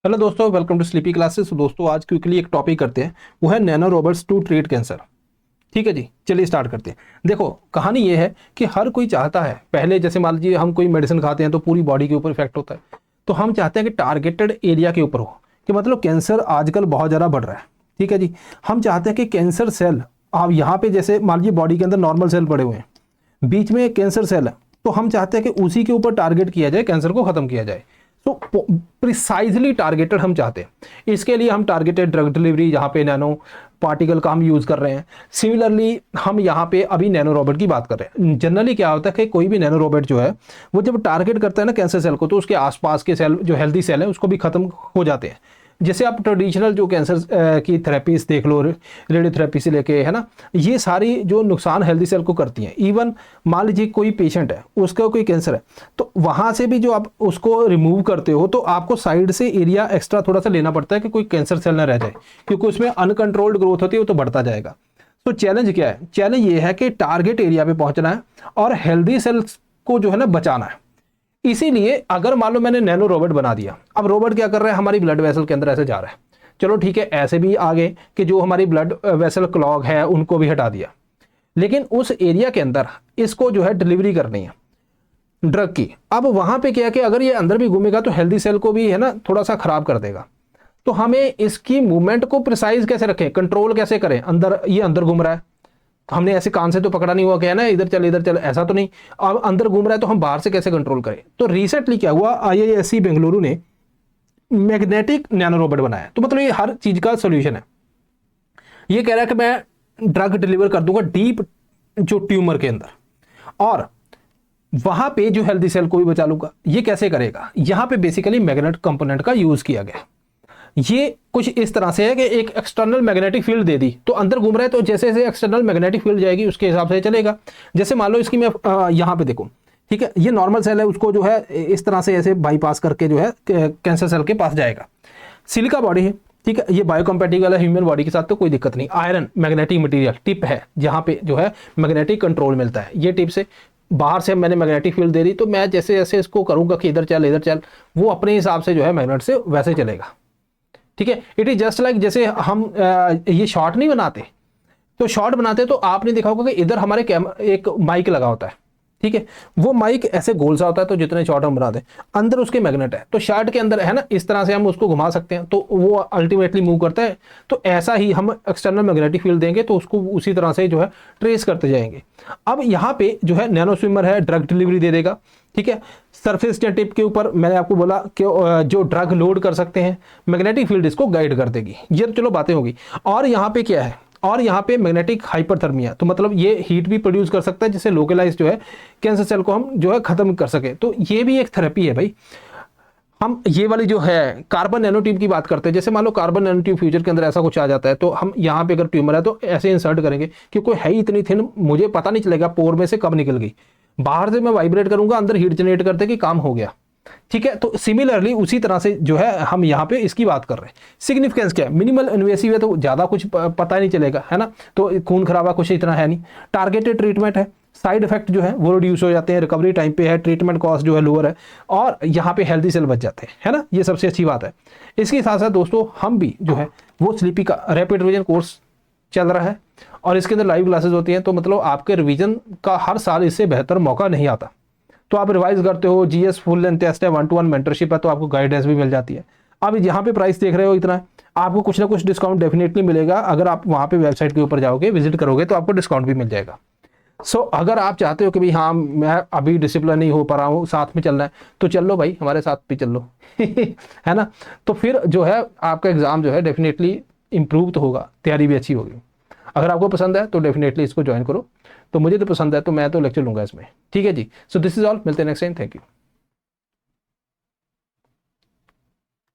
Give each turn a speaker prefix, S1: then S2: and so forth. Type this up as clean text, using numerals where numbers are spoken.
S1: Hello दोस्तों, welcome to sleepy classes. दोस्तों आज क्विकली एक टॉपिक करते हैं, वो है nano robots to treat cancer. ठीक है जी, चलिए स्टार्ट करते हैं। देखो, कहानी ये है कि हर कोई चाहता है, पहले जैसे मान लीजिए हम कोई मेडिसिन खाते हैं तो पूरी बॉडी के ऊपर इफेक्ट होता है, तो हम चाहते हैं कि टारगेटेड एरिया के ऊपर हो, कि मतलब कैंसर आजकल बहुत ज़्यादा बढ़ रहा है। ठीक है जी, हम चाहते हैं कि कैंसर सेल, आप यहाँ पे जैसे मान लीजिए बॉडी के अंदर नॉर्मल सेल पड़े हुए हैं, बीच में एक कैंसर सेल है, तो हम चाहते हैं कि उसी के ऊपर टारगेट किया जाए, कैंसर को खत्म किया जाए। तो प्रिसाइजली टारगेटेड हम चाहते हैं। इसके लिए हम टारगेटेड ड्रग डिलीवरी, यहाँ पे नैनो पार्टिकल का हम यूज़ कर रहे हैं। सिमिलरली हम यहाँ पे अभी नैनो रोबोट की बात कर रहे हैं। जनरली क्या होता है कि कोई भी नैनो रोबोट जो है वो जब टारगेट करता है ना कैंसर सेल को, तो उसके आसपास के सेल जो हेल्दी सेल है उसको भी खत्म हो जाते हैं। जैसे आप ट्रेडिशनल जो कैंसर की थेरेपीज देख लो, रेडियोथेरेपी से लेके, है ना, ये सारी जो नुकसान हेल्दी सेल को करती हैं। इवन मान लीजिए कोई पेशेंट है, उसका कोई कैंसर है, तो वहाँ से भी जो आप उसको रिमूव करते हो तो आपको साइड से एरिया एक्स्ट्रा थोड़ा सा लेना पड़ता है कि कोई कैंसर सेल ना रह जाए, क्योंकि उसमें अनकंट्रोल्ड ग्रोथ होती है, वो तो बढ़ता जाएगा। तो चैलेंज क्या है? चैलेंज ये है कि टारगेट एरिया पे पहुंचना है और हेल्दी सेल्स को जो है ना बचाना है। इसीलिए अगर मान लो मैंने नैनो रोबोट बना दिया, अब रोबोट क्या कर रहा है, हमारी ब्लड वेसल के अंदर ऐसे जा रहा है। चलो ठीक है, ऐसे भी आगे कि जो हमारी ब्लड वेसल क्लॉग है उनको भी हटा दिया, लेकिन उस एरिया के अंदर इसको जो है डिलीवरी करनी है ड्रग की। अब वहां पे क्या है कि अगर ये अंदर भी घूमेगा तो हेल्दी सेल को भी है ना थोड़ा सा खराब कर देगा। तो हमें इसकी मूवमेंट को प्रिसाइज कैसे रखें, कंट्रोल कैसे करें? अंदर, ये अंदर घूम रहा है तो हमने ऐसे कान से तो पकड़ा नहीं हुआ कि है ना इधर चल, ऐसा तो नहीं। अब अंदर घूम रहा है तो हम बाहर से कैसे कंट्रोल करें? तो रिसेंटली क्या हुआ, IISc बेंगलुरु ने मैग्नेटिक नैनो रोबोट बनाया। तो मतलब ये हर चीज का सोल्यूशन है। ये कह रहा है कि मैं ड्रग डिलीवर कर दूंगा डीप जो ट्यूमर के अंदर, और वहां पे जो हेल्दी सेल को भी बचा लूंगा। ये कैसे करेगा? यहां पे बेसिकली मैग्नेट कंपोनेंट का यूज किया गया। ये कुछ इस तरह से है कि एक एक्सटर्नल मैग्नेटिक फील्ड दे दी, तो अंदर घूम रहा है तो जैसे जैसे एक्सटर्नल मैग्नेटिक फील्ड जाएगी उसके हिसाब से चलेगा। जैसे मान लो इसकी मैं यहाँ पे देखूं, ठीक है, ये नॉर्मल सेल है, उसको जो है इस तरह से ऐसे बाईपास करके जो है कैंसर सेल के पास जाएगा। सिलिका बॉडी है, ठीक है, ये बायोकम्पैटिबल है ह्यूमन बॉडी के साथ, तो कोई दिक्कत नहीं। आयरन मैग्नेटिक मटेरियल टिप है, जहाँ पे जो है मैग्नेटिक कंट्रोल मिलता है। ये टिप से बाहर से मैंने मैग्नेटिक फील्ड दे दी, तो मैं जैसे जैसे इसको करूंगा कि इधर चल, वो अपने हिसाब से जो है मैग्नेट से वैसे चलेगा। ठीक है, इट इज जस्ट लाइक जैसे हम ये शॉर्ट नहीं बनाते, तो शॉर्ट बनाते तो आपने देखा होगा कि इधर हमारे एक माइक लगा होता है। ठीक है, वो माइक ऐसे गोल सा होता है, तो जितने शॉर्ट हम बनाते हैं अंदर उसके मैग्नेट है, तो शॉर्ट के अंदर है ना, इस तरह से हम उसको घुमा सकते हैं तो वो अल्टीमेटली मूव करता है। तो ऐसा ही हम एक्सटर्नल मैग्नेटिक फील्ड देंगे तो उसको उसी तरह से जो है ट्रेस करते जाएंगे। अब यहाँ पे जो है नैनो स्विमर है, ड्रग डिलीवरी दे देगा। ठीक है, सरफेस या टिप के ऊपर मैंने आपको बोला कि जो ड्रग लोड कर सकते हैं, मैग्नेटिक फील्ड इसको गाइड कर देगी। ये तो चलो बातें होगी। और यहाँ पे क्या है, और यहाँ पे मैग्नेटिक हाइपरथर्मिया, तो मतलब ये हीट भी प्रोड्यूस कर सकता है, जिससे लोकलाइज जो है कैंसर सेल को हम जो है खत्म कर सके। तो ये भी एक थेरेपी है भाई। हम ये वाली जो है कार्बन नैनो ट्यूब की बात करते हैं। जैसे मान low carbon nano tube future के अंदर ऐसा कुछ आ जाता है, तो हम यहाँ पे अगर ट्यूमर है तो ऐसे इंसर्ट करेंगे कि कोई है ही इतनी थिन, मुझे पता नहीं चलेगा पोर में से कब निकल गई, बाहर से मैं वाइब्रेट करूंगा, अंदर हीट जनरेट करते कि काम हो गया। ठीक है, तो सिमिलरली उसी तरह से जो है हम यहाँ पे इसकी बात कर रहे हैं। सिग्निफिकेंस क्या है? मिनिमल इन्वेसिव है तो ज़्यादा कुछ पता नहीं चलेगा, है ना, तो खून खराबा कुछ इतना है नहीं। टारगेटेड ट्रीटमेंट है, साइड इफेक्ट जो है वो रिड्यूस हो जाते हैं, रिकवरी टाइम पे है, ट्रीटमेंट कॉस्ट जो है लोअर है, और यहाँ पे हेल्दी सेल बच जाते हैं, है ना, ये सबसे अच्छी बात है। इसके साथ साथ दोस्तों हम भी जो है वो स्लीपी का रैपिड रिवीजन कोर्स चल रहा है, और इसके अंदर लाइव क्लासेस होती हैं, तो मतलब आपके रिवीजन का हर साल इससे बेहतर मौका नहीं आता। तो आप रिवाइज करते हो, GS फुल लेंथ टेस्ट है, 1-to-1 मेंटरशिप है, तो आपको गाइडेंस भी मिल जाती है। अब यहाँ पे प्राइस देख रहे हो इतना है, आपको कुछ ना कुछ डिस्काउंट डेफिनेटली मिलेगा। अगर आप वहाँ पे वेबसाइट के ऊपर जाओगे, विजिट करोगे, तो आपको डिस्काउंट भी मिल जाएगा। सो अगर आप चाहते हो कि भाई हाँ मैं अभी डिसिप्लिन नहीं हो पा रहा हूँ, साथ में चलना है, तो चल लो भाई, हमारे साथ भी चल लो है ना। तो फिर जो है आपका एग्जाम जो है डेफिनेटली इंप्रूव तो होगा, तैयारी भी अच्छी होगी। अगर आपको पसंद है तो डेफिनेटली इसको ज्वाइन करो। तो मुझे तो पसंद है, तो मैं तो लेक्चर लूंगा इसमें। ठीक है जी, सो दिस इज ऑल, मिलते हैं नेक्स्ट टाइम, थैंक यू।